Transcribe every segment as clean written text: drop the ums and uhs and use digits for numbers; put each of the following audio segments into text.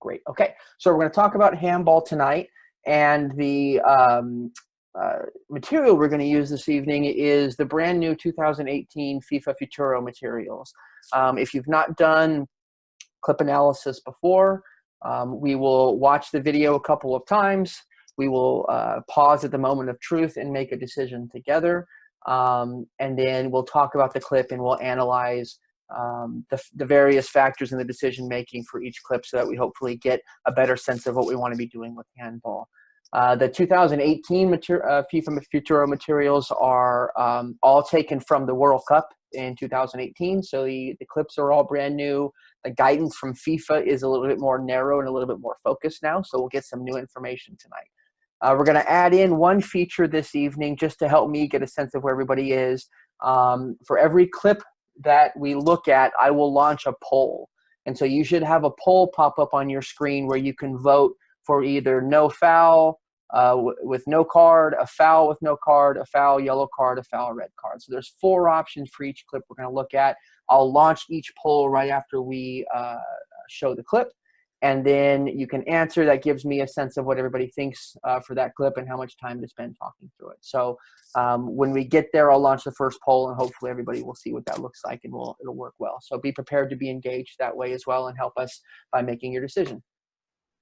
Great. Okay, so we're going to talk about handball tonight, and the material we're going to use this evening is the brand new 2018 FIFA Futuro materials. If you've not done clip analysis before, we will watch the video a couple of times. We will pause at the moment of truth and make a decision together. And then we'll talk about the clip and we'll analyze the various factors in the decision making for each clip so that we hopefully get a better sense of what we want to be doing with handball. The 2018 FIFA Futuro materials are all taken from the World Cup in 2018. So the clips are all brand new. The guidance from FIFA is a little bit more narrow and a little bit more focused now. So we'll get some new information tonight. We're going to add in one feature this evening just to help me get a sense of where everybody is. For every clip that we look at, I will launch a poll. And so you should have a poll pop up on your screen where you can vote for either no foul with no card, a foul with no card, a foul yellow card, a foul red card. So there's 4 options for each clip we're going to look at. I'll launch each poll right after we show the clip. And then you can answer. That gives me a sense of what everybody thinks for that clip and how much time to spend talking through it. So when we get there, I'll launch the first poll, and hopefully everybody will see what that looks like, and it'll work well. So be prepared to be engaged that way as well and help us by making your decision.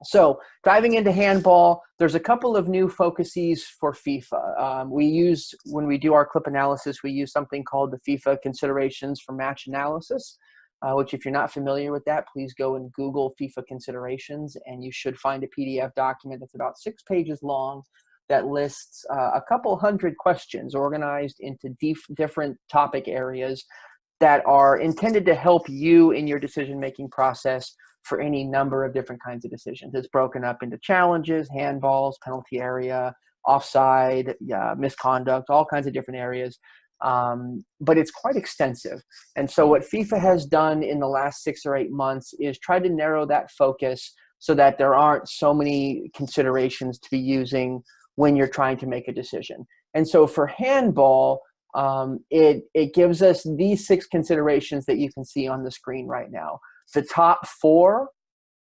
So diving into handball, there's a couple of new focuses for FIFA. When we do our clip analysis, we use something called the FIFA considerations for match analysis. Which if you're not familiar with that, please go and Google FIFA considerations, and you should find a PDF document that's about 6 pages long that lists a couple hundred questions organized into different topic areas that are intended to help you in your decision-making process for any number of different kinds of decisions. It's broken up into challenges, handballs, penalty area, offside, misconduct, all kinds of different areas. But it's quite extensive. And so what FIFA has done in the last 6 or 8 months is try to narrow that focus so that there aren't so many considerations to be using when you're trying to make a decision. And so for handball, it gives us these 6 considerations that you can see on the screen right now. The top 4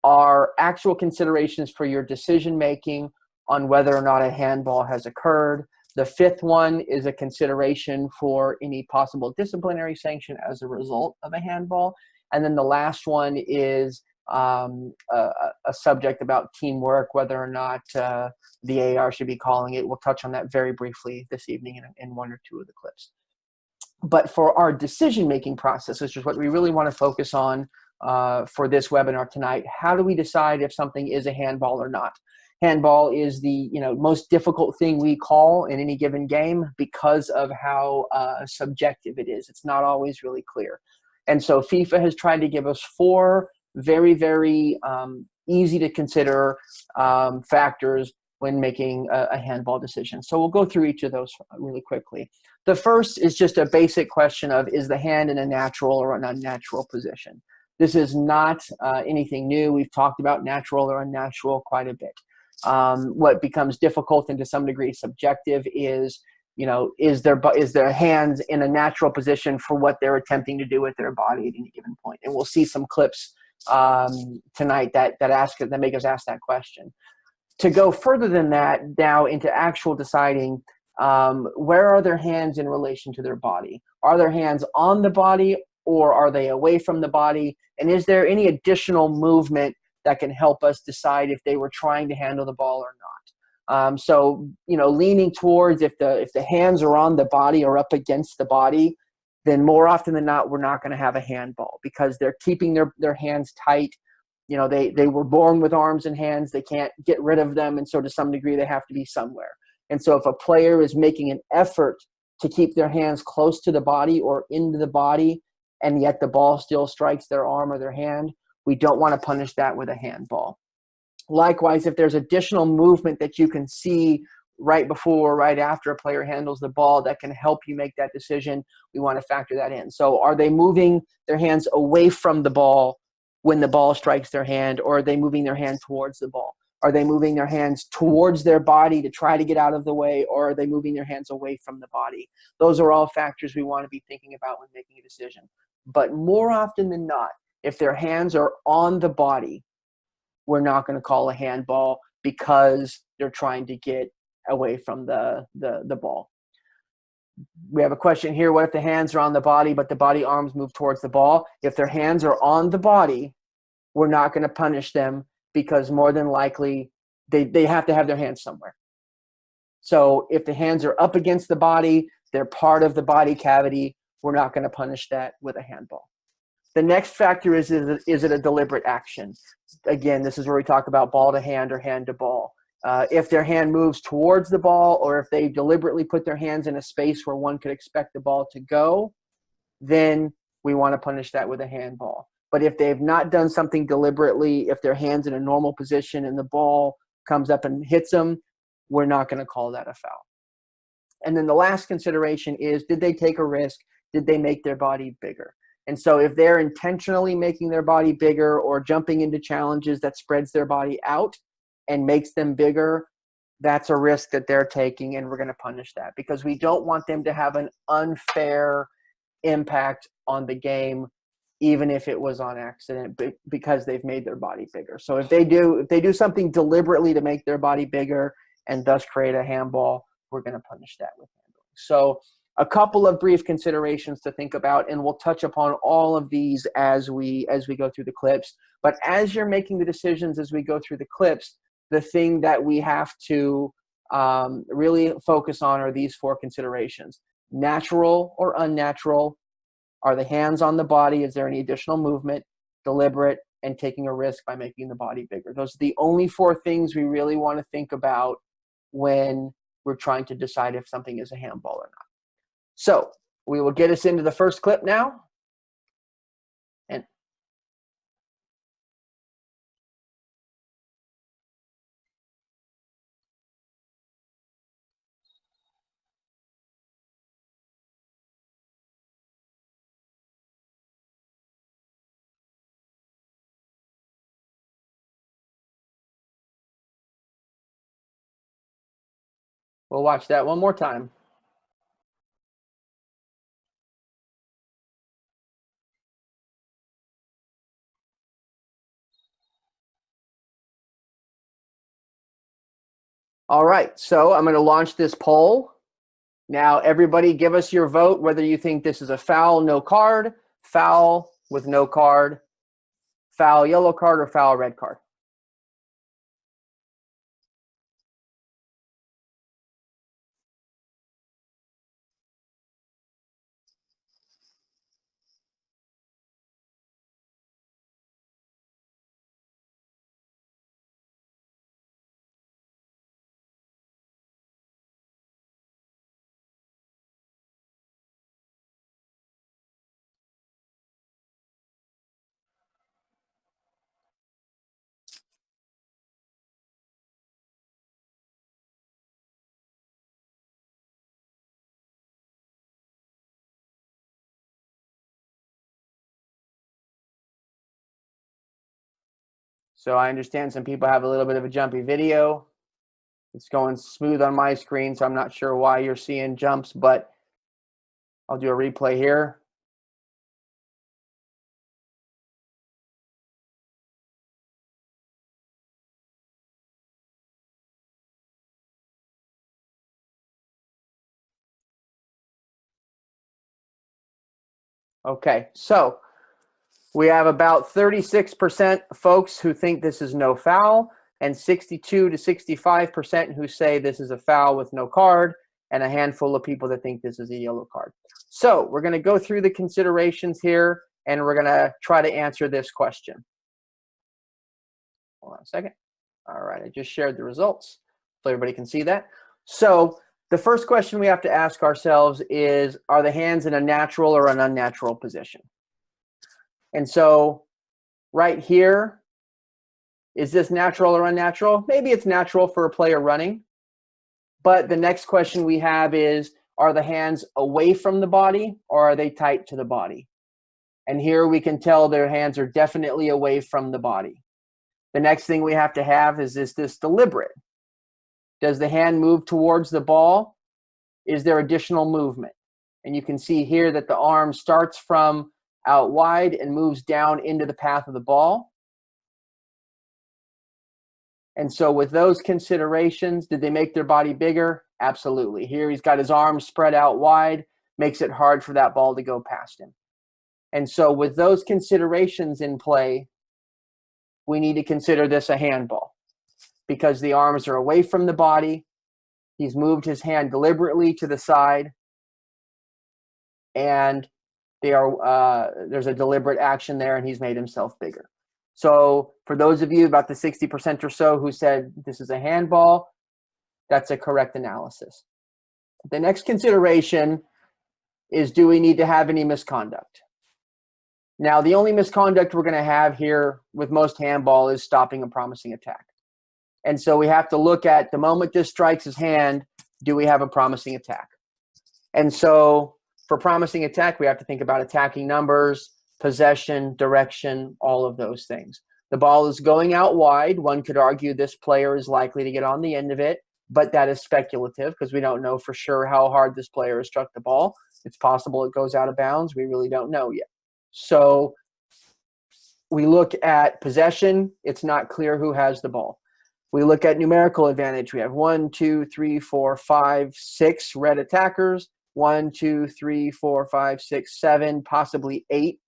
are actual considerations for your decision making on whether or not a handball has occurred. The 5th one is a consideration for any possible disciplinary sanction as a result of a handball. And then the last one is a subject about teamwork, whether or not the AR should be calling it. We'll touch on that very briefly this evening in 1 or 2 of the clips. But for our decision-making process, which is what we really want to focus on for this webinar tonight, how do we decide if something is a handball or not? Handball is the most difficult thing we call in any given game because of how subjective it is. It's not always really clear. And so FIFA has tried to give us 4 very, very easy to consider factors when making a handball decision. So we'll go through each of those really quickly. The first is just a basic question of, is the hand in a natural or an unnatural position? This is not anything new. We've talked about natural or unnatural quite a bit. What becomes difficult and to some degree subjective is, is their hands in a natural position for what they're attempting to do with their body at any given point? And we'll see some clips tonight that make us ask that question. To go further than that, now into actual deciding, where are their hands in relation to their body? Are their hands on the body or are they away from the body? And is there any additional movement that can help us decide if they were trying to handle the ball or not? So, leaning towards if the hands are on the body or up against the body, then more often than not, we're not going to have a handball because they're keeping their hands tight. They were born with arms and hands. They can't get rid of them. And so to some degree, they have to be somewhere. And so if a player is making an effort to keep their hands close to the body or into the body, and yet the ball still strikes their arm or their hand, we don't want to punish that with a handball. Likewise, if there's additional movement that you can see right before or right after a player handles the ball that can help you make that decision, we want to factor that in. So are they moving their hands away from the ball when the ball strikes their hand, or are they moving their hand towards the ball? Are they moving their hands towards their body to try to get out of the way, or are they moving their hands away from the body? Those are all factors we want to be thinking about when making a decision. But more often than not, if their hands are on the body, we're not going to call a handball because they're trying to get away from the ball. We have a question here. What if the hands are on the body, but the body arms move towards the ball? If their hands are on the body, we're not going to punish them because more than likely they have to have their hands somewhere. So if the hands are up against the body, they're part of the body cavity, we're not going to punish that with a handball. The next factor is it a deliberate action? Again, this is where we talk about ball to hand or hand to ball. If their hand moves towards the ball, or if they deliberately put their hands in a space where one could expect the ball to go, then we want to punish that with a handball. But if they've not done something deliberately, if their hand's in a normal position and the ball comes up and hits them, we're not going to call that a foul. And then the last consideration is, did they take a risk? Did they make their body bigger? And so if they're intentionally making their body bigger or jumping into challenges that spreads their body out and makes them bigger, that's a risk that they're taking, and we're going to punish that because we don't want them to have an unfair impact on the game, even if it was on accident, because they've made their body bigger. So if they do something deliberately to make their body bigger and thus create a handball, we're going to punish that with handballing. So a couple of brief considerations to think about, and we'll touch upon all of these as we go through the clips. But as you're making the decisions as we go through the clips, the thing that we have to really focus on are these four considerations: natural or unnatural, are the hands on the body, is there any additional movement, deliberate, and taking a risk by making the body bigger. Those are the only four things we really want to think about when we're trying to decide if something is a handball or not. So we will get us into the first clip now. And we'll watch that one more time. All right, so I'm going to launch this poll. Now, everybody give us your vote, whether you think this is a foul, no card, foul with no card, foul, yellow card, or foul, red card. So I understand some people have a little bit of a jumpy video. It's going smooth on my screen, so I'm not sure why you're seeing jumps, but I'll do a replay here. Okay, so we have about 36% folks who think this is no foul, and 62 to 65% who say this is a foul with no card, and a handful of people that think this is a yellow card. So we're going to go through the considerations here, and we're going to try to answer this question. Hold on a second. All right, I just shared the results so everybody can see that. So the first question we have to ask ourselves is, are the hands in a natural or an unnatural position? And so right here, is this natural or unnatural? Maybe it's natural for a player running. But the next question we have is, are the hands away from the body or are they tight to the body? And here we can tell their hands are definitely away from the body. The next thing we have to have is this deliberate? Does the hand move towards the ball? Is there additional movement? And you can see here that the arm starts from out wide and moves down into the path of the ball. And so with those considerations, did they make their body bigger? Absolutely. Here he's got his arms spread out wide, makes it hard for that ball to go past him. And so with those considerations in play, we need to consider this a handball because the arms are away from the body. He's moved his hand deliberately to the side, and there's a deliberate action there, and he's made himself bigger. So for those of you, about the 60% or so, who said this is a handball, that's a correct analysis. The next consideration is, do we need to have any misconduct? Now, the only misconduct we're going to have here with most handball is stopping a promising attack. And so we have to look at the moment this strikes his hand, do we have a promising attack? And so for promising attack, we have to think about attacking numbers, possession, direction, all of those things. The ball is going out wide. One could argue this player is likely to get on the end of it, but that is speculative because we don't know for sure how hard this player has struck the ball. It's possible it goes out of bounds. We really don't know yet. So we look at possession. It's not clear who has the ball. We look at numerical advantage. We have 1, 2, 3, 4, 5, 6 red attackers, 1, 2, 3, 4, 5, 6, 7, possibly 8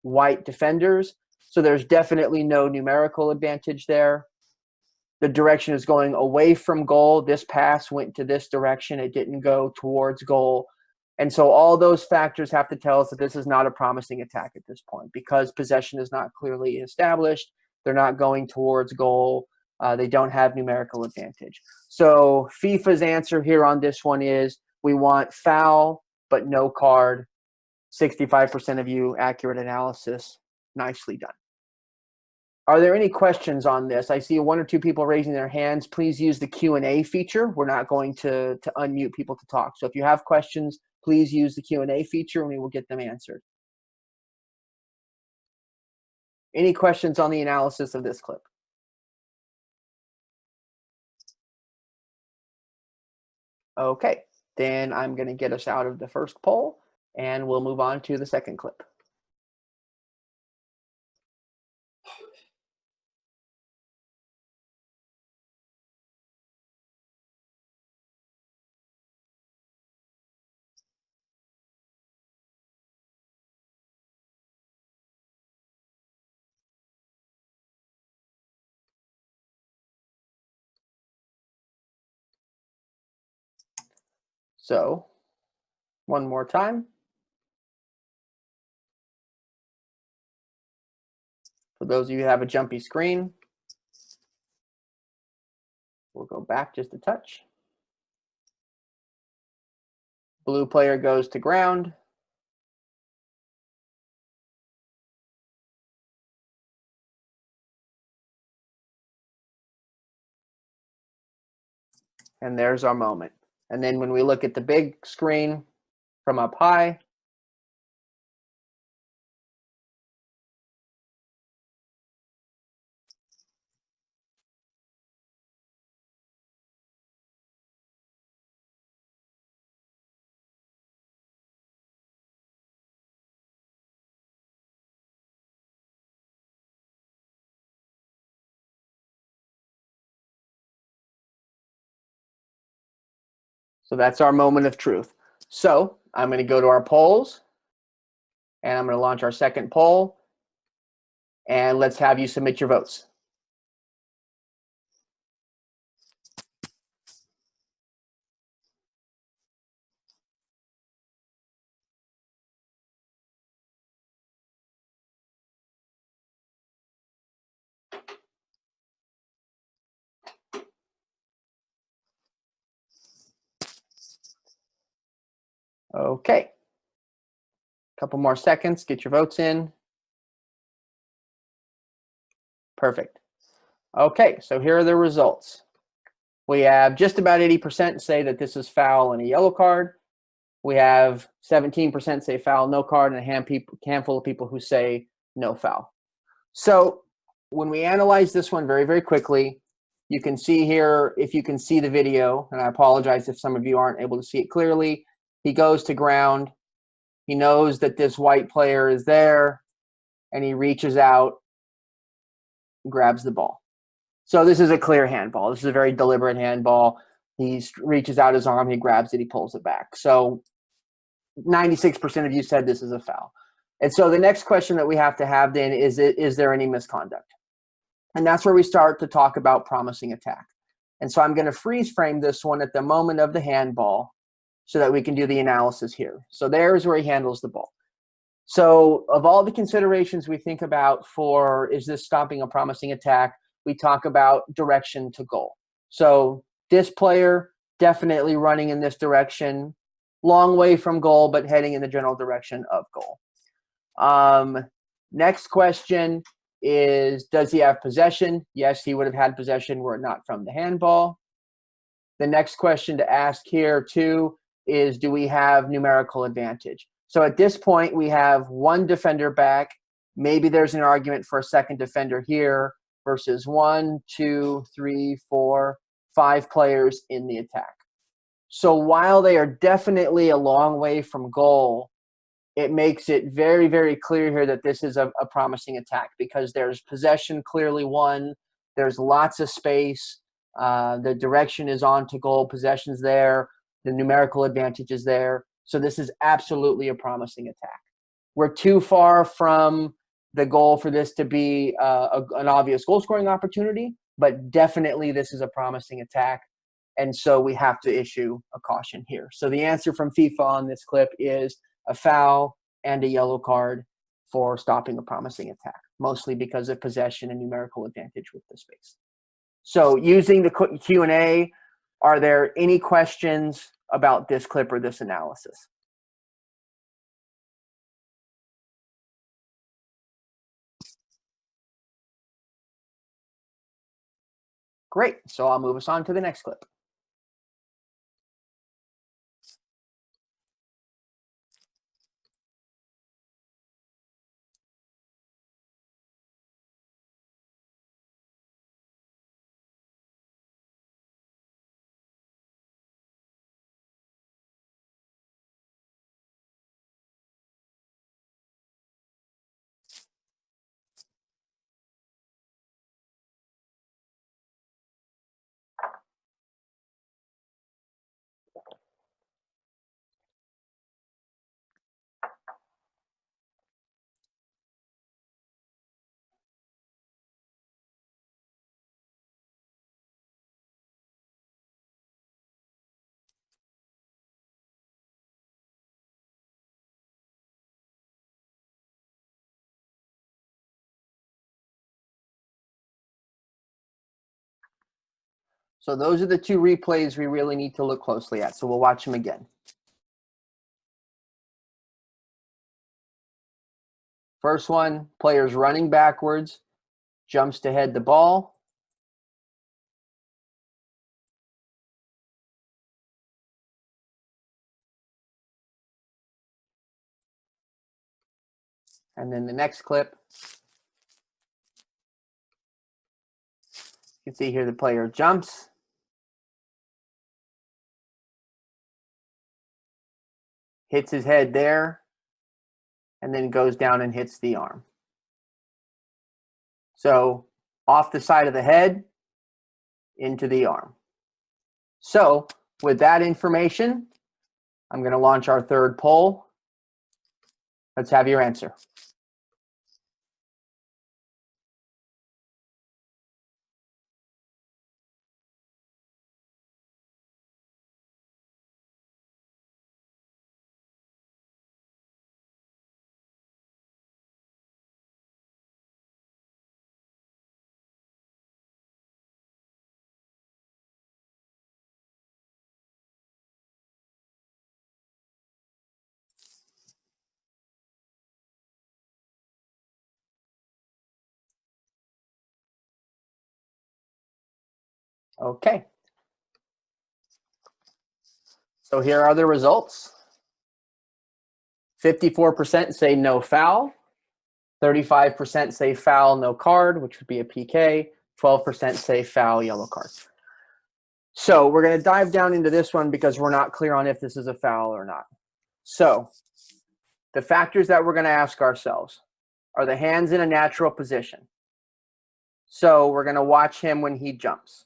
white defenders. So there's definitely no numerical advantage there. The direction is going away from goal. This pass went to this direction. It didn't go towards goal. And so all those factors have to tell us that this is not a promising attack at this point because possession is not clearly established. They're not going towards goal. They don't have numerical advantage. So FIFA's answer here on this one is we want foul, but no card. 65% of you, accurate analysis. Nicely done. Are there any questions on this? I see 1 or 2 people raising their hands. Please use the Q&A feature. We're not going to unmute people to talk. So if you have questions, please use the Q&A feature and we will get them answered. Any questions on the analysis of this clip? Okay, then I'm going to get us out of the first poll and we'll move on to the second clip. So, one more time. For those of you who have a jumpy screen, we'll go back just a touch. Blue player goes to ground. And there's our moment. And then when we look at the big screen from up high, so that's our moment of truth. So I'm going to go to our polls, and I'm going to launch our second poll, and let's have you submit your votes. Okay. A couple more seconds, get your votes in. Perfect. Okay, so here are the results. We have just about 80% say that this is foul and a yellow card. We have 17% say foul, no card, and a handful of people who say no foul. So when we analyze this one very, very quickly, you can see here, if you can see the video, and I apologize if some of you aren't able to see it clearly, he goes to ground. He knows that this white player is there, and he reaches out and grabs the ball. So this is a clear handball. This is a very deliberate handball. He reaches out his arm, he grabs it, he pulls it back. So 96% of you said this is a foul. And so the next question that we have to have then is there any misconduct? And that's where we start to talk about promising attack. And so I'm going to freeze frame this one at the moment of the handball so that we can do the analysis here. So there's where he handles the ball. So of all the considerations we think about for is this stopping a promising attack, we talk about direction to goal. So this player definitely running in this direction, long way from goal, but heading in the general direction of goal. Next question is, does he have possession? Yes, he would have had possession were it not from the handball. The next question to ask here too is, do we have numerical advantage? So at this point, we have one defender back. Maybe there's an argument for a second defender here versus 1, 2, 3, 4, 5 players in the attack. So while they are definitely a long way from goal, it makes it very, very clear here that this is a promising attack because there's possession clearly won. There's lots of space. The direction is on to goal. Possession's there. The numerical advantage is there. So this is absolutely a promising attack. We're too far from the goal for this to be an obvious goal-scoring opportunity, but definitely this is a promising attack. And so we have to issue a caution here. So the answer from FIFA on this clip is a foul and a yellow card for stopping a promising attack, mostly because of possession and numerical advantage with the space. So using the Q&A, are there any questions about this clip or this analysis? Great. So I'll move us on to the next clip. So those are the two replays we really need to look closely at. So we'll watch them again. First one, player's running backwards, jumps to head the ball. And then the next clip, you can see here the player jumps, hits his head there, and then goes down and hits the arm. So off the side of the head, into the arm. So with that information, I'm going to launch our third poll. Let's have your answer. Okay. So here are the results. 54% say no foul. 35% say foul, no card, which would be a PK. 12% say foul, yellow card. So we're going to dive down into this one because we're not clear on if this is a foul or not. So the factors that we're going to ask ourselves, are the hands in a natural position? So we're going to watch him when he jumps.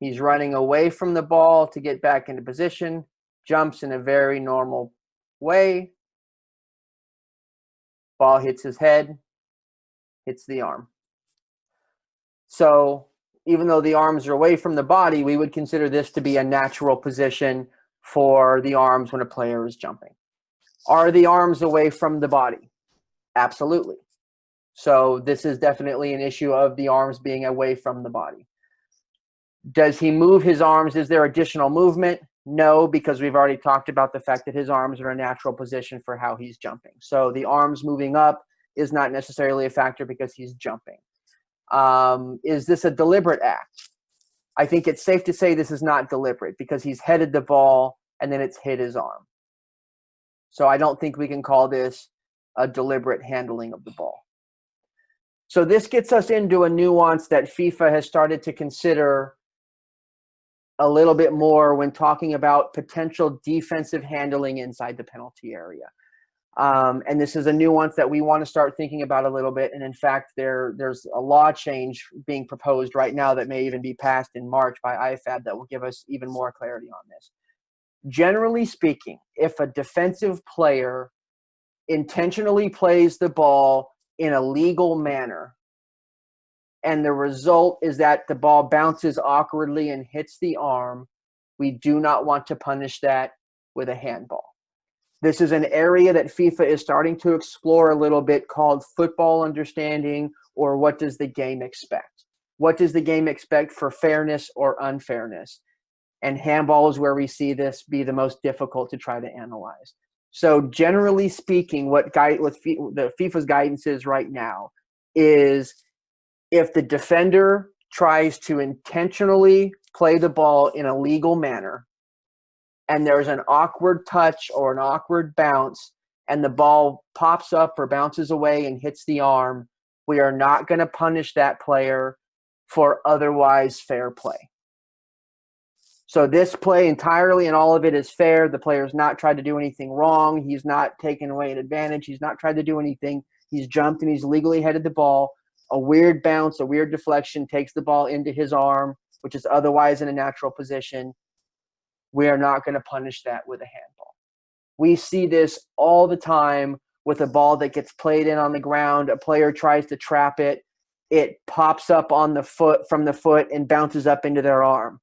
He's running away from the ball to get back into position, jumps in a very normal way. Ball hits his head, hits the arm. So even though the arms are away from the body, we would consider this to be a natural position for the arms when a player is jumping. Are the arms away from the body? Absolutely. So this is definitely an issue of the arms being away from the body. Does he move his arms? Is there additional movement? No, because we've already talked about the fact that his arms are a natural position for how he's jumping. So the arms moving up is not necessarily a factor because he's jumping. Is this a deliberate act? I think it's safe to say this is not deliberate because he's headed the ball and then it's hit his arm. So I don't think we can call this a deliberate handling of the ball. So this gets us into a nuance that FIFA has started to consider a little bit more when talking about potential defensive handling inside the penalty area. And this is a nuance that we want to start thinking about a little bit. And in fact, there's a law change being proposed right now that may even be passed in March by IFAB that will give us even more clarity on this. Generally speaking, if a defensive player intentionally plays the ball in a legal manner, and the result is that the ball bounces awkwardly and hits the arm, we do not want to punish that with a handball. This is an area that FIFA is starting to explore a little bit called football understanding, or what does the game expect? What does the game expect for fairness or unfairness? And handball is where we see this be the most difficult to try to analyze. So generally speaking, what the FIFA's guidance is right now is if the defender tries to intentionally play the ball in a legal manner and there's an awkward touch or an awkward bounce and the ball pops up or bounces away and hits the arm, we are not going to punish that player for otherwise fair play. So this play entirely and all of it is fair. The player's not tried to do anything wrong. He's not taken away an advantage. He's not tried to do anything. He's jumped and he's legally headed the ball. A weird bounce, a weird deflection takes the ball into his arm, which is otherwise in a natural position. We are not going to punish that with a handball. We see this all the time with a ball that gets played in on the ground. A player tries to trap it. It pops up on the foot from the foot and bounces up into their arm.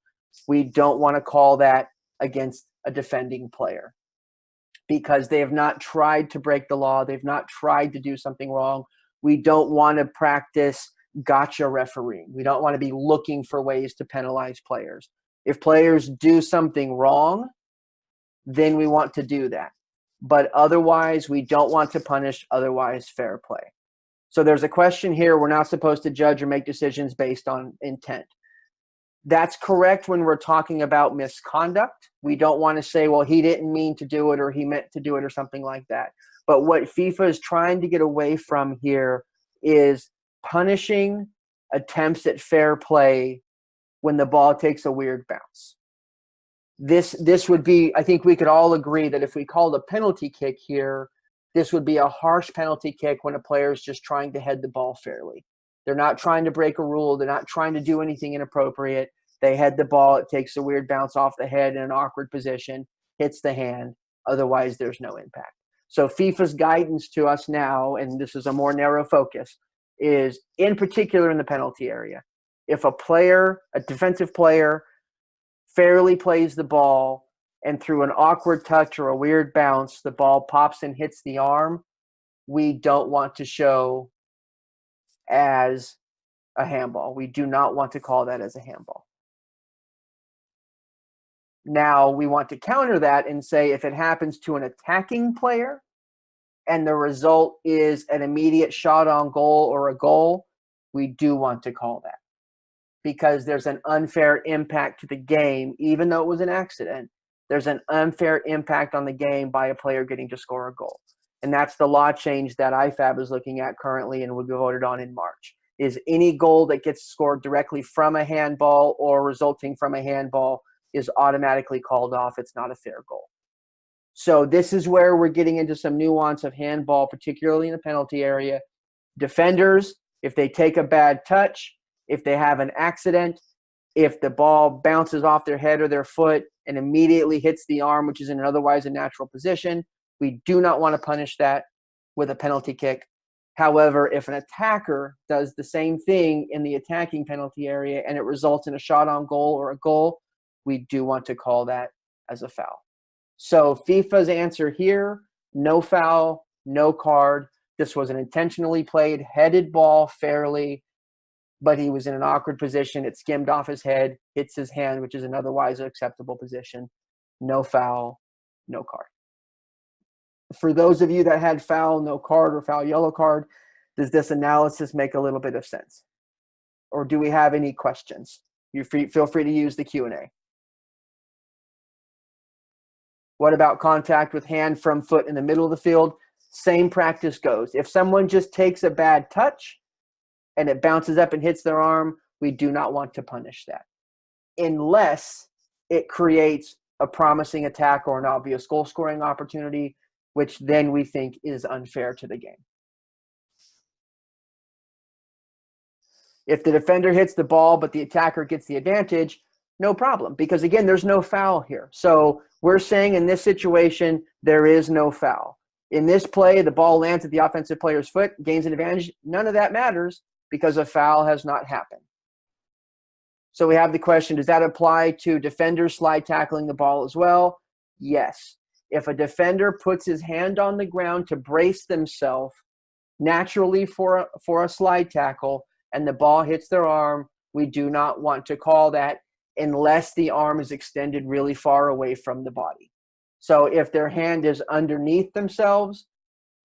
We don't want to call that against a defending player because they have not tried to break the law. They've not tried to do something wrong. We don't want to practice gotcha refereeing. We don't want to be looking for ways to penalize players. If players do something wrong, then we want to do that. But otherwise, we don't want to punish otherwise fair play. So there's a question here. We're not supposed to judge or make decisions based on intent. That's correct when we're talking about misconduct. We don't want to say, well, he didn't mean to do it or he meant to do it or something like that. But what FIFA is trying to get away from here is punishing attempts at fair play when the ball takes a weird bounce. This would be, I think we could all agree that if we called a penalty kick here, this would be a harsh penalty kick when a player is just trying to head the ball fairly. They're not trying to break a rule. They're not trying to do anything inappropriate. They head the ball. It takes a weird bounce off the head in an awkward position, hits the hand. Otherwise, there's no impact. So FIFA's guidance to us now, and this is a more narrow focus, is in particular in the penalty area. If a defensive player, fairly plays the ball and through an awkward touch or a weird bounce, the ball pops and hits the arm, we don't want to show as a handball. We do not want to call that as a handball. Now, we want to counter that and say if it happens to an attacking player and the result is an immediate shot on goal or a goal, we do want to call that because there's an unfair impact to the game. Even though it was an accident, there's an unfair impact on the game by a player getting to score a goal. And that's the law change that IFAB is looking at currently and will be voted on in March, is any goal that gets scored directly from a handball or resulting from a handball is automatically called off. It's not a fair goal. So this is where we're getting into some nuance of handball, particularly in the penalty area. Defenders, If they take a bad touch, if they have an accident, if the ball bounces off their head or their foot and immediately hits the arm, which is in otherwise a natural position, we do not want to punish that with a penalty kick. However, if an attacker does the same thing in the attacking penalty area and it results in a shot on goal or a goal, we do want to call that as a foul. So FIFA's answer here, no foul, no card. This was an intentionally played headed ball fairly, but he was in an awkward position. It skimmed off his head, hits his hand, which is an otherwise acceptable position. No foul, no card. For those of you that had foul, no card, or foul, yellow card, does this analysis make a little bit of sense? Or do we have any questions? Feel free to use the Q&A. What about contact with hand from foot in the middle of the field? Same practice goes. If someone just takes a bad touch and it bounces up and hits their arm, we do not want to punish that, unless it creates a promising attack or an obvious goal scoring opportunity, which then we think is unfair to the game. If the defender hits the ball but the attacker gets the advantage, no problem, because again, there's no foul here. So we're saying in this situation, there is no foul. In this play, the ball lands at the offensive player's foot, gains an advantage. None of that matters because a foul has not happened. So we have the question, does that apply to defenders slide tackling the ball as well? Yes. If a defender puts his hand on the ground to brace themselves naturally for a slide tackle and the ball hits their arm, we do not want to call that unless the arm is extended really far away from the body. So if their hand is underneath themselves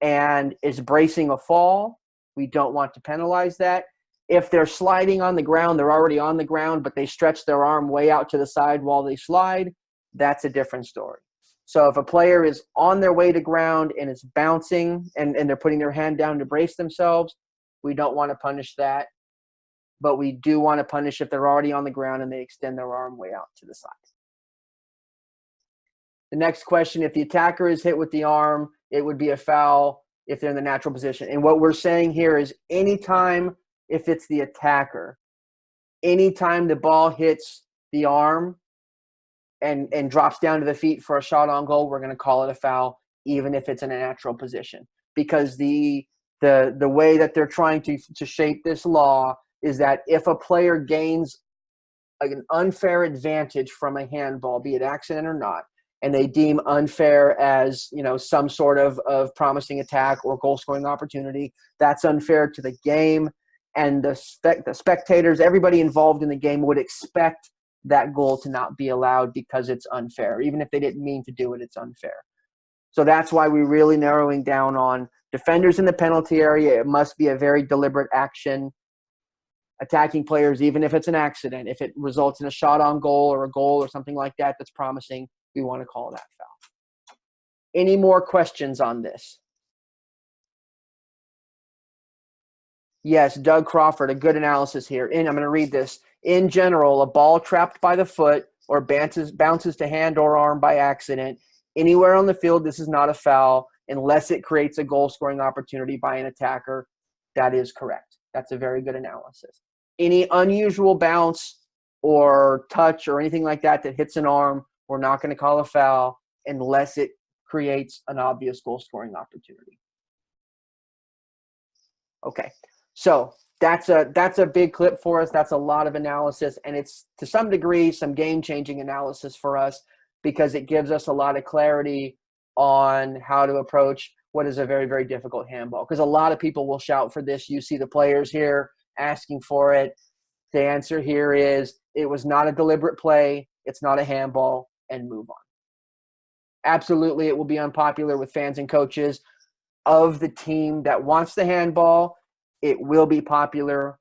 and is bracing a fall, we don't want to penalize that. If they're sliding on the ground, they're already on the ground, but they stretch their arm way out to the side while they slide, that's a different story. So if a player is on their way to ground and is bouncing and they're putting their hand down to brace themselves, we don't want to punish that. But we do want to punish if they're already on the ground and they extend their arm way out to the side. The next question, if the attacker is hit with the arm, it would be a foul if they're in the natural position. And what we're saying here is anytime, if it's the attacker, anytime the ball hits the arm and drops down to the feet for a shot on goal, we're going to call it a foul, even if it's in a natural position. Because the way that they're trying to shape this law is that if a player gains an unfair advantage from a handball, be it accident or not, and they deem unfair as, some sort of promising attack or goal scoring opportunity, that's unfair to the game. And the spectators, everybody involved in the game would expect that goal to not be allowed because it's unfair. Even if they didn't mean to do it, it's unfair. So that's why we're really narrowing down on defenders in the penalty area. It must be a very deliberate action. Attacking players, even if it's an accident, if it results in a shot on goal or a goal or something like that that's promising, we want to call that foul. Any more questions on this? Yes, Doug Crawford, a good analysis here. I'm going to read this. In general, a ball trapped by the foot or bounces to hand or arm by accident anywhere on the field, this is not a foul unless it creates a goal-scoring opportunity by an attacker. That is correct. That's a very good analysis. Any unusual bounce or touch or anything like that that hits an arm, we're not going to call a foul unless it creates an obvious goal-scoring opportunity. Okay, so that's a big clip for us. That's a lot of analysis, and it's to some degree some game-changing analysis for us because it gives us a lot of clarity on how to approach what is a very, very difficult handball. Because a lot of people will shout for this. You see the players here asking for it. The answer here is it was not a deliberate play. It's not a handball, and move on. Absolutely, it will be unpopular with fans and coaches of the team that wants the handball. It will be popular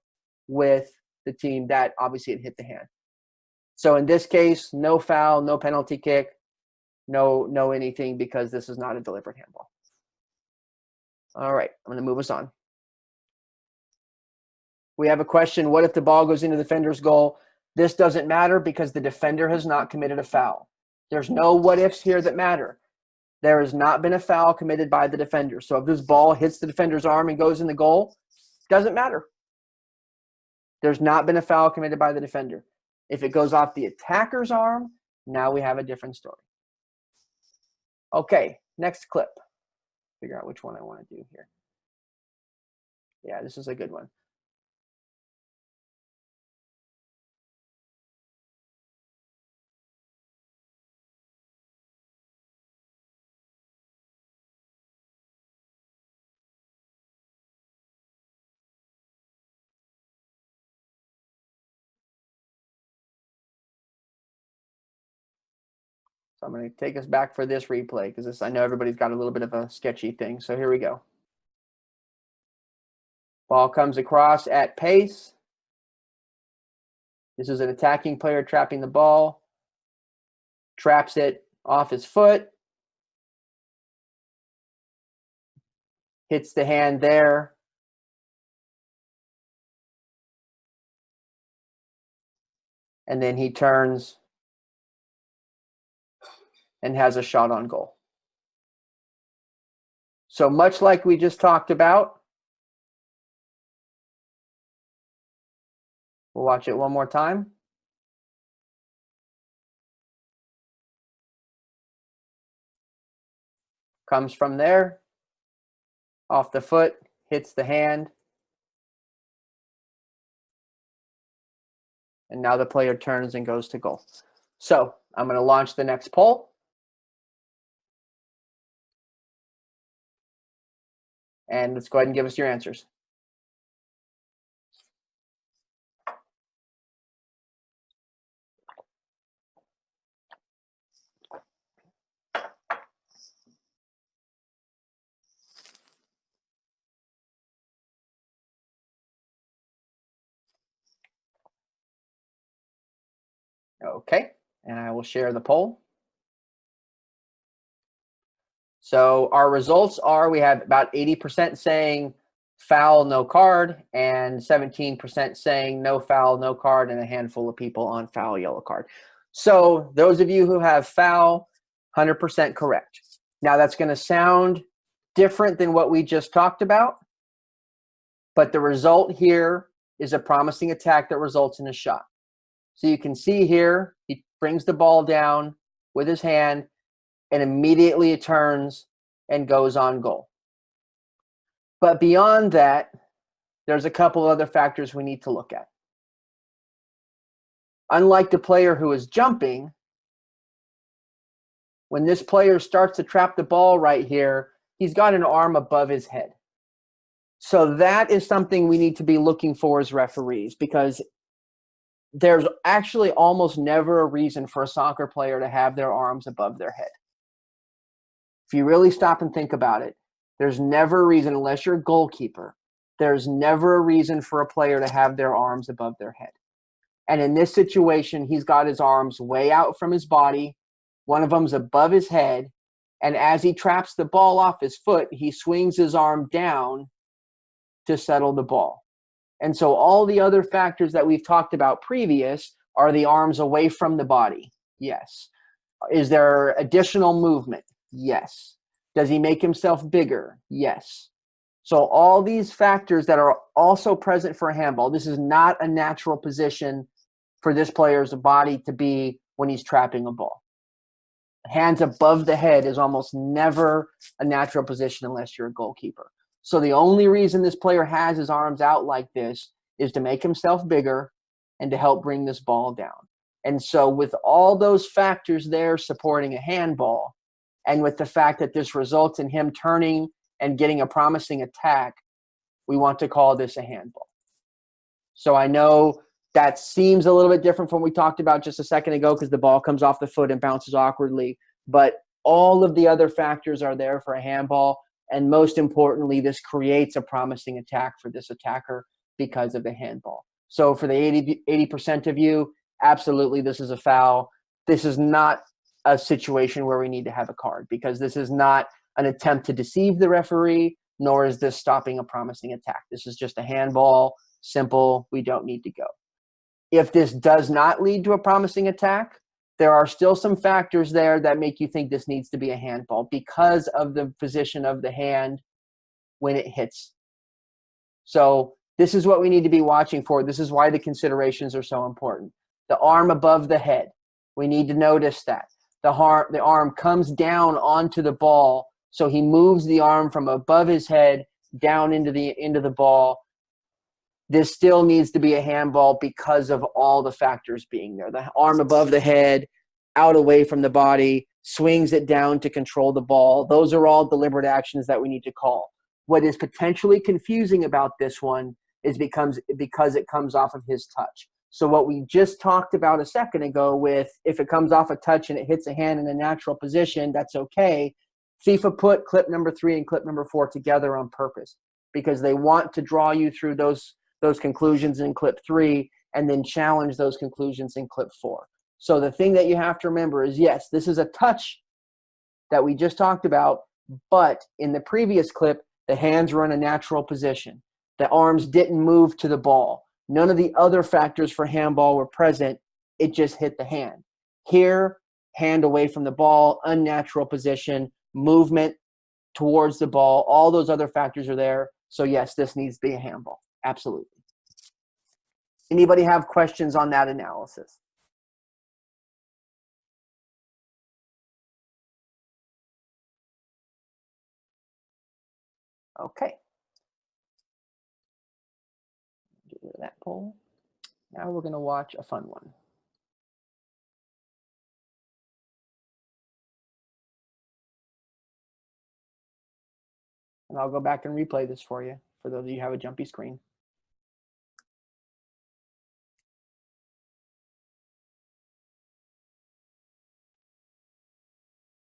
with the team that obviously it hit the hand. So in this case, no foul, no penalty kick, no anything, because this is not a deliberate handball. All right, I'm going to move us on. We have a question, what if the ball goes into the defender's goal? This doesn't matter because the defender has not committed a foul. There's no what ifs here that matter. There has not been a foul committed by the defender. So if this ball hits the defender's arm and goes in the goal, doesn't matter. There's not been a foul committed by the defender. If it goes off the attacker's arm, now we have a different story. Okay, next clip. Figure out which one I want to do here. Yeah, this is a good one. So I'm going to take us back for this replay because this, I know everybody's got a little bit of a sketchy thing. So here we go. Ball comes across at pace. This is an attacking player trapping the ball. Traps it off his foot. Hits the hand there. And then he turns and has a shot on goal. So much like we just talked about, we'll watch it one more time. Comes from there, off the foot, hits the hand. And now the player turns and goes to goal. So I'm going to launch the next poll. And let's go ahead and give us your answers. Okay, and I will share the poll. So our results are, we have about 80% saying foul, no card, and 17% saying no foul, no card, and a handful of people on foul, yellow card. So those of you who have foul, 100% correct. Now that's going to sound different than what we just talked about, but the result here is a promising attack that results in a shot. So you can see here, he brings the ball down with his hand, and immediately it turns and goes on goal. But beyond that, there's a couple other factors we need to look at. Unlike the player who is jumping, when this player starts to trap the ball right here, he's got an arm above his head. So that is something we need to be looking for as referees, because there's actually almost never a reason for a soccer player to have their arms above their head. If you really stop and think about it, there's never a reason, unless you're a goalkeeper, there's never a reason for a player to have their arms above their head. And in this situation, he's got his arms way out from his body. One of them's above his head. And as he traps the ball off his foot, he swings his arm down to settle the ball. And so all the other factors that we've talked about previous are the arms away from the body. Yes. Is there additional movement? Yes. Does he make himself bigger? Yes. So all these factors that are also present for a handball, this is not a natural position for this player's body to be when he's trapping a ball. Hands above the head is almost never a natural position unless you're a goalkeeper. So the only reason this player has his arms out like this is to make himself bigger and to help bring this ball down. And so with all those factors there supporting a handball, and with the fact that this results in him turning and getting a promising attack, we want to call this a handball. So I know that seems a little bit different from what we talked about just a second ago, because the ball comes off the foot and bounces awkwardly. But all of the other factors are there for a handball. And most importantly, this creates a promising attack for this attacker because of the handball. So for the 80% of you, absolutely, this is a foul. This is not a situation where we need to have a card, because this is not an attempt to deceive the referee, nor is this stopping a promising attack. This is just a handball, simple, we don't need to go. If this does not lead to a promising attack, there are still some factors there that make you think this needs to be a handball because of the position of the hand when it hits. So This is what we need to be watching for. This is why the considerations are so important. The arm above the head. We need to notice that. The arm comes down onto the ball, so he moves the arm from above his head down into the ball. This still needs to be a handball because of all the factors being there. The arm above the head, out away from the body, swings it down to control the ball. Those are all deliberate actions that we need to call. What is potentially confusing about this one is because it comes off of his touch. So what we just talked about a second ago with if it comes off a touch and it hits a hand in a natural position, that's okay. FIFA put clip number 3 and clip number 4 together on purpose because they want to draw you through those conclusions in clip 3 and then challenge those conclusions in clip 4. So the thing that you have to remember is, yes, this is a touch that we just talked about, but in the previous clip, the hands were in a natural position. The arms didn't move to the ball. None of the other factors for handball were present. It just hit the hand. Here, hand away from the ball, unnatural position, movement towards the ball. All those other factors are there. So yes, this needs to be a handball. Absolutely. Anybody have questions on that analysis? Okay. Get rid of that poll. Now we're going to watch a fun one. And I'll go back and replay this for you, for those of you who have a jumpy screen.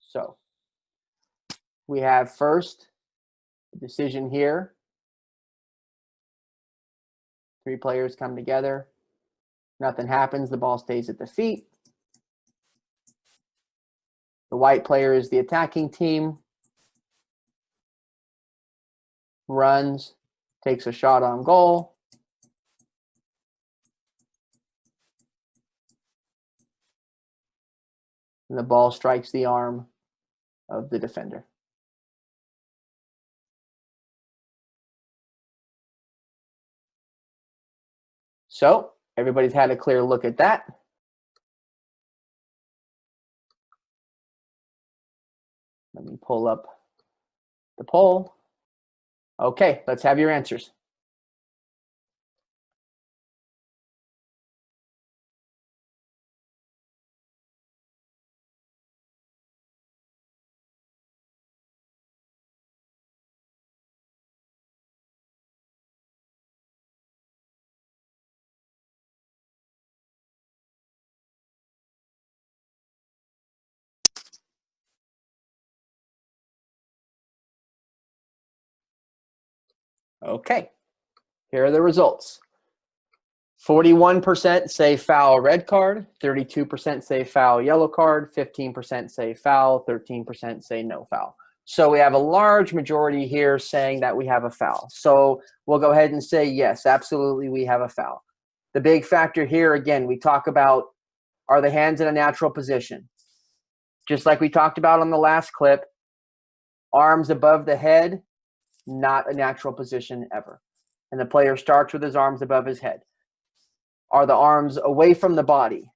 So we have first a decision here. 3 players come together. Nothing happens. The ball stays at the feet. The white player is the attacking team. Runs, takes a shot on goal. And the ball strikes the arm of the defender. So everybody's had a clear look at that. Let me pull up the poll. Okay, let's have your answers. Okay, here are the results. 41% say foul, red card, 32% say foul, yellow card, 15% say foul, 13% say no foul. So we have a large majority here saying that we have a foul. So we'll go ahead and say, yes, absolutely, we have a foul. The big factor here, again, we talk about, are the hands in a natural position? Just like we talked about on the last clip, arms above the head, not a natural position ever. And the player starts with his arms above his head. Are the arms away from the body?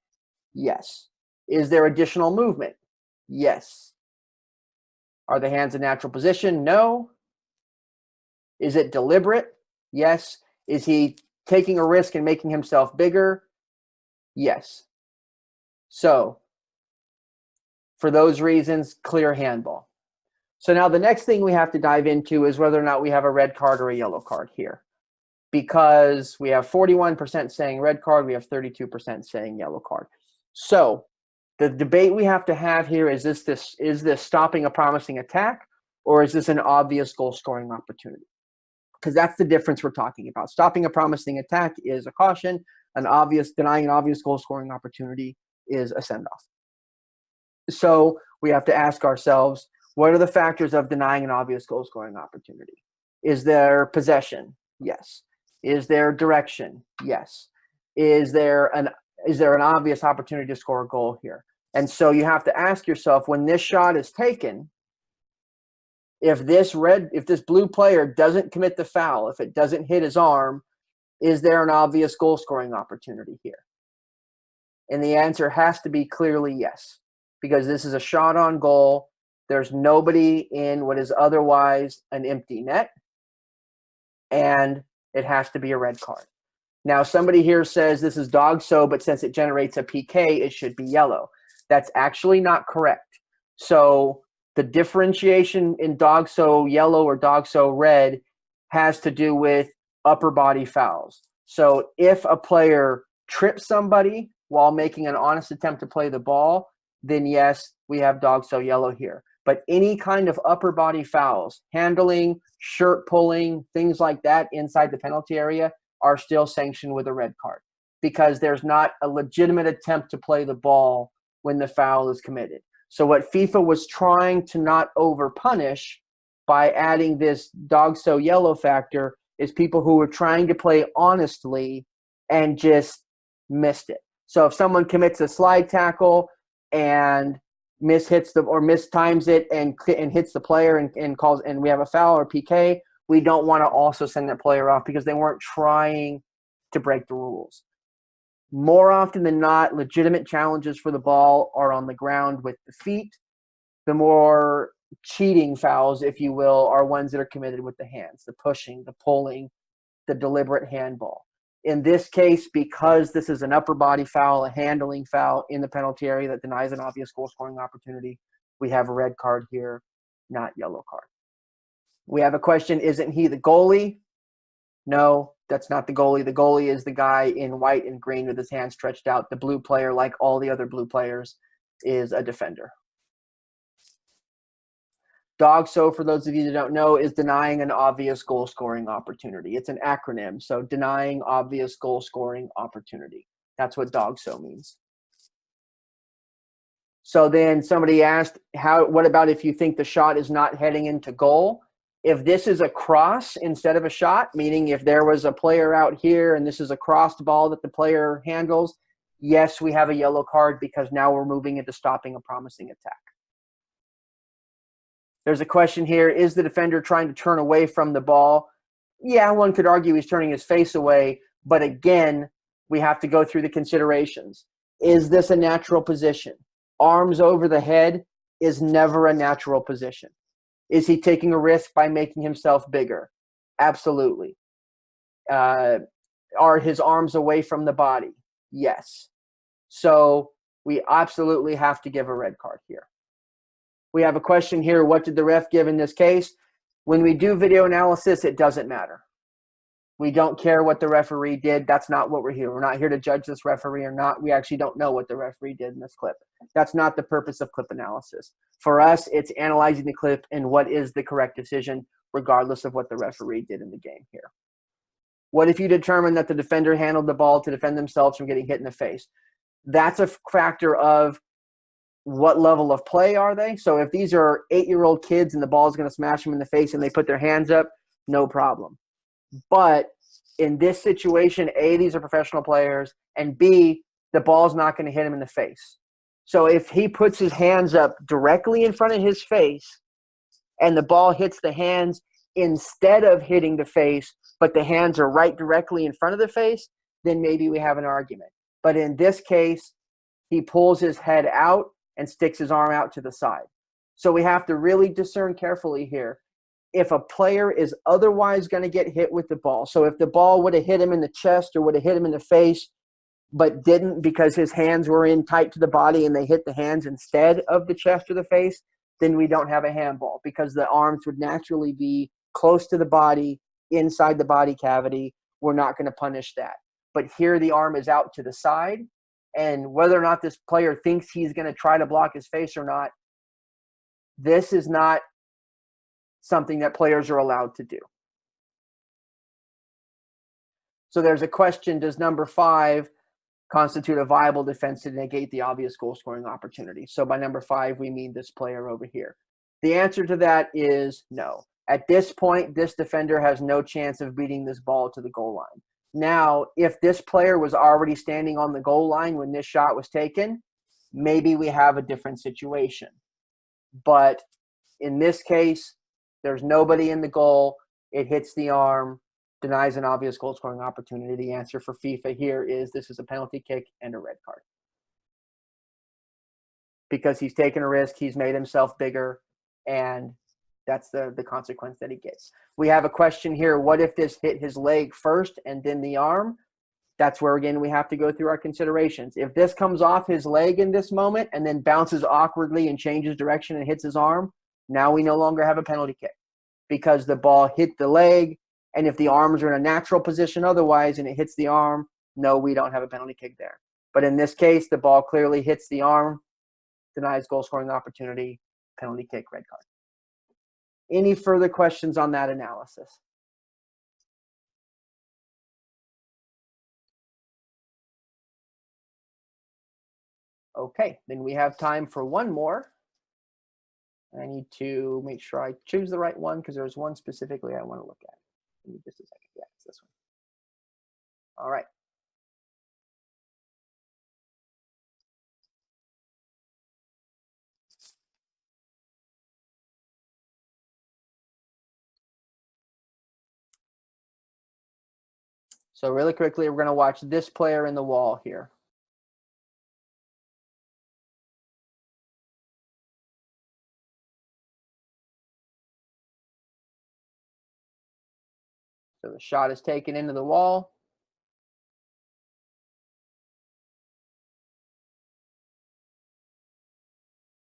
Yes. Is there additional movement? Yes. Are the hands in natural position? No. Is it deliberate? Yes. Is he taking a risk and making himself bigger? Yes. So, for those reasons, clear handball. So now the next thing we have to dive into is whether or not we have a red card or a yellow card here. Because we have 41% saying red card, we have 32% saying yellow card. So the debate we have to have here is this stopping a promising attack, or is this an obvious goal scoring opportunity? Because that's the difference we're talking about. Stopping a promising attack is a caution. Denying an obvious goal scoring opportunity is a send-off. So we have to ask ourselves, what are the factors of denying an obvious goal scoring opportunity? Is there possession? Yes. Is there direction? Yes. Is there an obvious opportunity to score a goal here? And so you have to ask yourself, when this shot is taken, if this blue player doesn't commit the foul, if it doesn't hit his arm, Is there an obvious goal scoring opportunity here? And the answer has to be clearly yes, because this is a shot on goal. There's nobody in what is otherwise an empty net, and it has to be a red card. Now, somebody here says this is dog so, but since it generates a PK, it should be yellow. That's actually not correct. So the differentiation in dog so yellow or dog so red has to do with upper body fouls. So if a player trips somebody while making an honest attempt to play the ball, then yes, we have dog so yellow here. But any kind of upper body fouls, handling, shirt pulling, things like that inside the penalty area are still sanctioned with a red card, because there's not a legitimate attempt to play the ball when the foul is committed. So what FIFA was trying to not over punish by adding this dog so yellow factor is people who were trying to play honestly and just missed it. So if someone commits a slide tackle and mishits the or mistimes it and hits the player and calls, and we have a foul or PK, we don't want to also send that player off because they weren't trying to break the rules. More often than not, legitimate challenges for the ball are on the ground with the feet. The more cheating fouls, if you will, are ones that are committed with the hands, the pushing, the pulling, the deliberate handball. In this case, because this is an upper body foul, a handling foul in the penalty area that denies an obvious goal scoring opportunity, we have a red card here, not yellow card. We have a question, isn't he the goalie? No, that's not the goalie. The goalie is the guy in white and green with his hands stretched out. The blue player, like all the other blue players, is a defender. Dog so, for those of you that don't know, is denying an obvious goal scoring opportunity. It's an acronym, so denying obvious goal scoring opportunity. That's what dog so means. So then somebody asked, what about if you think the shot is not heading into goal? If this is a cross instead of a shot, meaning if there was a player out here and this is a crossed ball that the player handles, yes, we have a yellow card because now we're moving into stopping a promising attack. There's a question here, is the defender trying to turn away from the ball? Yeah, one could argue he's turning his face away, but again, we have to go through the considerations. Is this a natural position? Arms over the head is never a natural position. Is he taking a risk by making himself bigger? Absolutely. Are his arms away from the body? Yes. So we absolutely have to give a red card here. We have a question here, what did the ref give in this case? When we do video analysis, it doesn't matter. We don't care what the referee did. That's not what we're here. We're not here to judge this referee or not. We actually don't know what the referee did in this clip. That's not the purpose of clip analysis. For us, it's analyzing the clip and what is the correct decision, regardless of what the referee did in the game here. What if you determine that the defender handled the ball to defend themselves from getting hit in the face? That's a factor of what level of play are they? So if these are 8-year-old kids and the ball is going to smash them in the face and they put their hands up, no problem. But in this situation, A, these are professional players, and B, the ball's not going to hit him in the face. So if he puts his hands up directly in front of his face and the ball hits the hands instead of hitting the face, but the hands are right directly in front of the face, then maybe we have an argument. But in this case, he pulls his head out and sticks his arm out to the side. So we have to really discern carefully here. If a player is otherwise going to get hit with the ball, so if the ball would have hit him in the chest or would have hit him in the face, but didn't because his hands were in tight to the body and they hit the hands instead of the chest or the face, then we don't have a handball because the arms would naturally be close to the body, inside the body cavity. We're not going to punish that. But here the arm is out to the side, and whether or not this player thinks he's going to try to block his face or not, this is not something that players are allowed to do. So there's a question, does number 5 constitute a viable defense to negate the obvious goal scoring opportunity? So by number 5, we mean this player over here. The answer to that is no. At this point, this defender has no chance of beating this ball to the goal line. Now, if this player was already standing on the goal line when this shot was taken, maybe we have a different situation. But in this case, there's nobody in the goal. It hits the arm. denies an obvious goal scoring opportunity. The answer for FIFA here is this is a penalty kick and a red card. Because he's taken a risk, he's made himself bigger, and that's the consequence that he gets. We have a question here. What if this hit his leg first and then the arm? That's where, again, we have to go through our considerations. If this comes off his leg in this moment and then bounces awkwardly and changes direction and hits his arm, now we no longer have a penalty kick because the ball hit the leg. And if the arms are in a natural position otherwise and it hits the arm, no, we don't have a penalty kick there. But in this case, the ball clearly hits the arm, denies goal scoring opportunity, penalty kick, red card. Any further questions on that analysis? Okay, then we have time for one more. I need to make sure I choose the right one because there's one specifically I want to look at. Give me just a second. Yeah, it's this one. All right. So really quickly, we're going to watch this player in the wall here. So the shot is taken into the wall.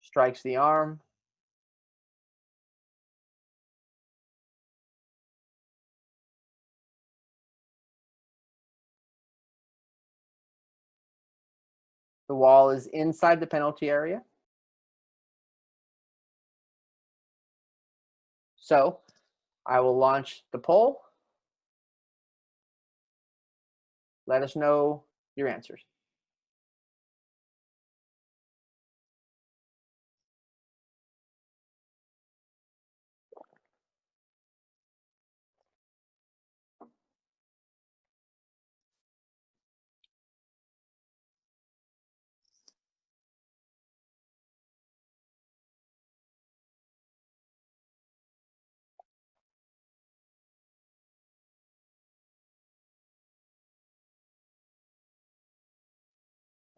Strikes the arm. The wall is inside the penalty area. So I will launch the poll. Let us know your answers.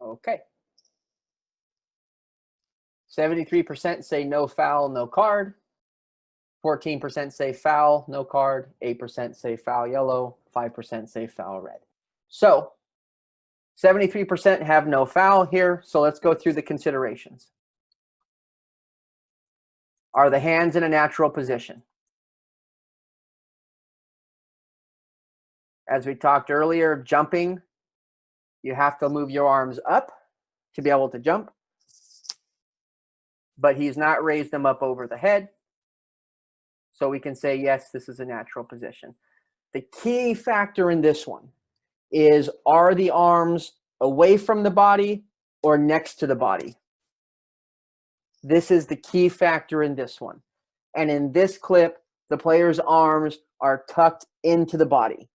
Okay. 73% say no foul, no card. 14% say foul, no card. 8% say foul, yellow. 5% say foul, red. So 73% have no foul here. So let's go through the considerations. Are the hands in a natural position? As we talked earlier, jumping, you have to move your arms up to be able to jump. But he's not raised them up over the head. So we can say, yes, this is a natural position. The key factor in this one is, are the arms away from the body or next to the body? This is the key factor in this one. And in this clip, the player's arms are tucked into the body.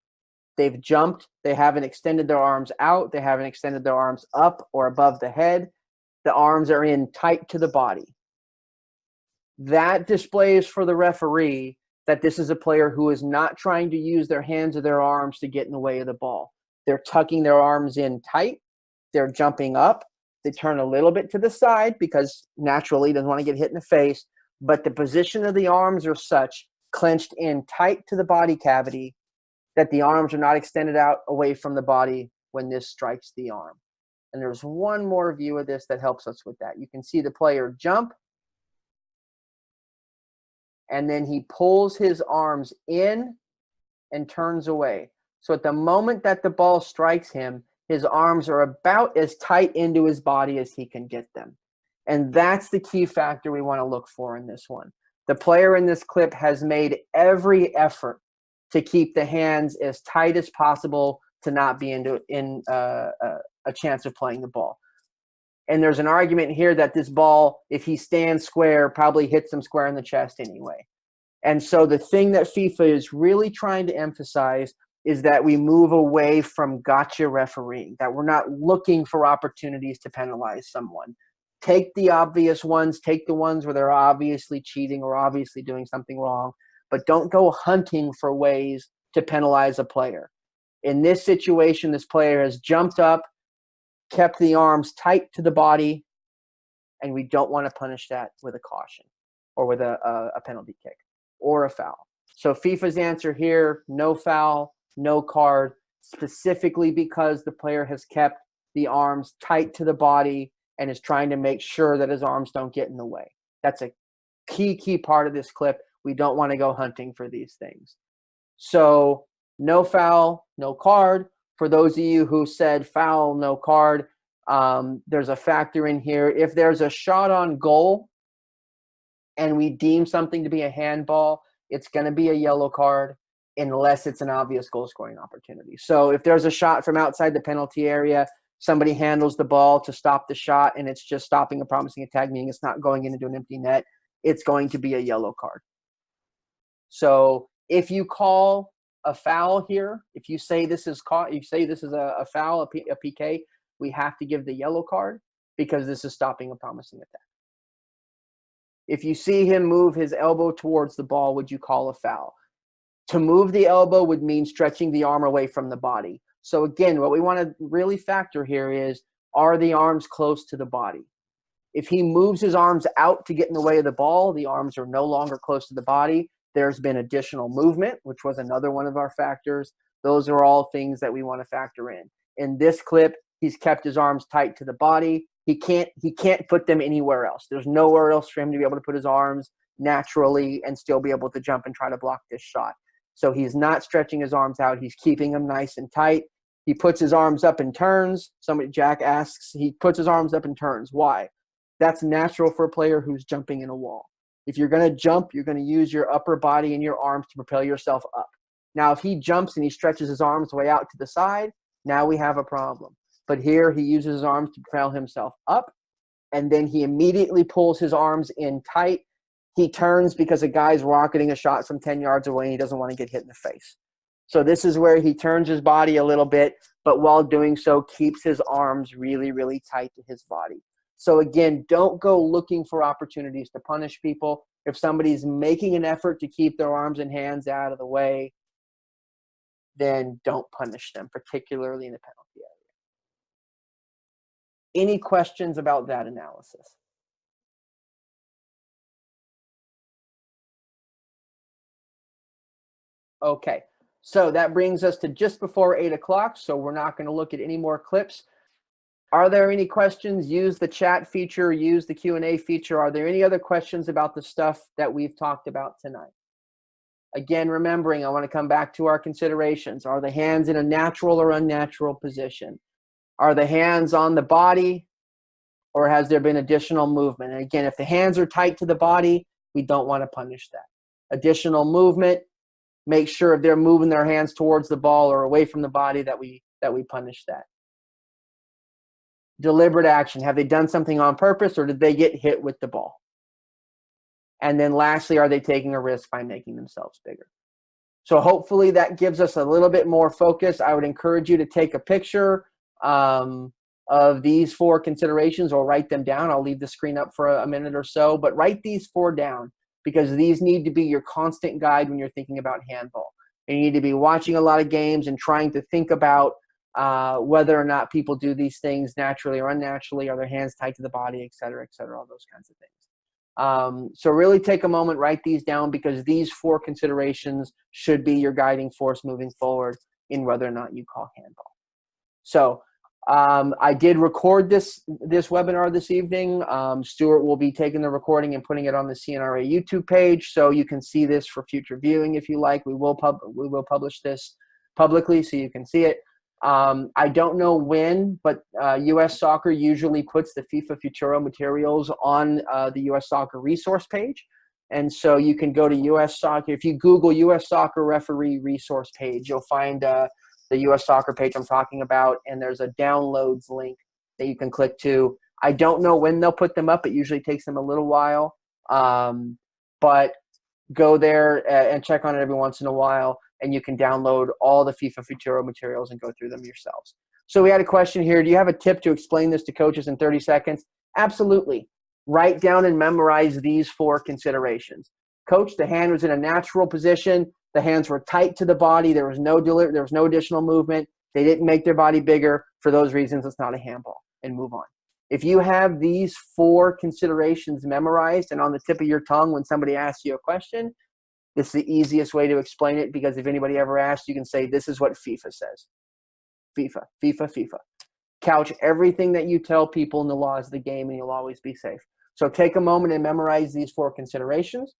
They've jumped. They haven't extended their arms out. They haven't extended their arms up or above the head. The arms are in tight to the body. That displays for the referee that this is a player who is not trying to use their hands or their arms to get in the way of the ball. They're tucking their arms in tight. They're jumping up. They turn a little bit to the side because naturally he doesn't want to get hit in the face. But the position of the arms are such, clenched in tight to the body cavity, that the arms are not extended out away from the body when this strikes the arm. And there's one more view of this that helps us with that. You can see the player jump, and then he pulls his arms in and turns away. So at the moment that the ball strikes him, his arms are about as tight into his body as he can get them. And that's the key factor we want to look for in this one. The player in this clip has made every effort to keep the hands as tight as possible to not be in a chance of playing the ball. And there's an argument here that this ball, if he stands square, probably hits him square in the chest anyway. And so the thing that FIFA is really trying to emphasize is that we move away from gotcha refereeing, that we're not looking for opportunities to penalize someone. Take the obvious ones, take the ones where they're obviously cheating or obviously doing something wrong, but don't go hunting for ways to penalize a player. In this situation, this player has jumped up, kept the arms tight to the body, and we don't want to punish that with a caution or with a penalty kick or a foul. So FIFA's answer here, no foul, no card, specifically because the player has kept the arms tight to the body and is trying to make sure that his arms don't get in the way. That's a key part of this clip. We don't want to go hunting for these things. So no foul, no card. For those of you who said foul, no card, there's a factor in here. If there's a shot on goal and we deem something to be a handball, it's going to be a yellow card unless it's an obvious goal scoring opportunity. So if there's a shot from outside the penalty area, somebody handles the ball to stop the shot and it's just stopping a promising attack, meaning it's not going into an empty net, it's going to be a yellow card. So if you call a foul here, if you say this is caught, you say this is a foul, a PK, we have to give the yellow card because this is stopping a promising attack. If you see him move his elbow towards the ball, would you call a foul? To move the elbow would mean stretching the arm away from the body. So again, what we want to really factor here is, are the arms close to the body? If he moves his arms out to get in the way of the ball, the arms are no longer close to the body. There's been additional movement, which was another one of our factors. Those are all things that we want to factor in. In this clip, he's kept his arms tight to the body. He can't put them anywhere else. There's nowhere else for him to be able to put his arms naturally and still be able to jump and try to block this shot. So he's not stretching his arms out. He's keeping them nice and tight. He puts his arms up and turns. Jack asks, he puts his arms up and turns. Why? That's natural for a player who's jumping in a wall. If you're going to jump, you're going to use your upper body and your arms to propel yourself up. Now, if he jumps and he stretches his arms way out to the side, now we have a problem. But here he uses his arms to propel himself up, and then he immediately pulls his arms in tight. He turns because a guy's rocketing a shot from 10 yards away and he doesn't want to get hit in the face. So this is where he turns his body a little bit, but while doing so, keeps his arms really, really tight to his body. So again, don't go looking for opportunities to punish people. If somebody's making an effort to keep their arms and hands out of the way, then don't punish them, particularly in the penalty area. Any questions about that analysis? Okay, so that brings us to just before 8 o'clock, so we're not going to look at any more clips. Are there any questions? Use the chat feature, use the Q&A feature. Are there any other questions about the stuff that we've talked about tonight? Again, remembering, I want to come back to our considerations. Are the hands in a natural or unnatural position? Are the hands on the body, or has there been additional movement? And again, if the hands are tight to the body, we don't want to punish that. Additional movement, make sure if they're moving their hands towards the ball or away from the body that we punish that. Deliberate action. Have they done something on purpose, or did they get hit with the ball? And then lastly, are they taking a risk by making themselves bigger? So hopefully that gives us a little bit more focus. I would encourage you to take a picture of these 4 considerations, or write them down. I'll leave the screen up for a minute or so, but write these 4 down, because these need to be your constant guide when you're thinking about handball. And you need to be watching a lot of games and trying to think about whether or not people do these things naturally or unnaturally. Are their hands tight to the body, et cetera, all those kinds of things. So really take a moment, write these down, because these 4 considerations should be your guiding force moving forward in whether or not you call handball. So I did record this webinar this evening. Stuart will be taking the recording and putting it on the CNRA YouTube page, so you can see this for future viewing if you like. We will publish this publicly so you can see it. I don't know when, but U.S. Soccer usually puts the FIFA Futuro materials on the U.S. Soccer resource page. And so you can go to U.S. Soccer. If you Google U.S. Soccer referee resource page, you'll find the U.S. Soccer page I'm talking about, and there's a downloads link that you can click to. I don't know when they'll put them up. It usually takes them a little while. But go there and check on it every once in a while, and you can download all the FIFA Futuro materials and go through them yourselves. So we had a question here. Do you have a tip to explain this to coaches in 30 seconds? Absolutely. Write down and memorize these 4 considerations. Coach, the hand was in a natural position. the hands were tight to the body, there was no additional movement, they didn't make their body bigger, for those reasons, it's not a handball, and move on. If you have these 4 considerations memorized and on the tip of your tongue when somebody asks you a question, this is the easiest way to explain it, because if anybody ever asks, you can say, this is what FIFA says. FIFA, FIFA, FIFA. Couch everything that you tell people in the laws of the game, and you'll always be safe. So take a moment and memorize these 4 considerations.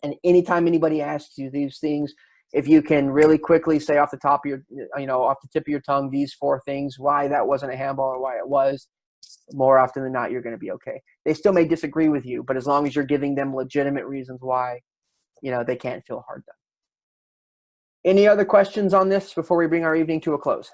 And anytime anybody asks you these things, if you can really quickly say off the top of your, off the tip of your tongue, these 4 things, why that wasn't a handball or why it was, more often than not, you're going to be okay. They still may disagree with you, but as long as you're giving them legitimate reasons why, they can't feel hard done. Any other questions on this before we bring our evening to a close?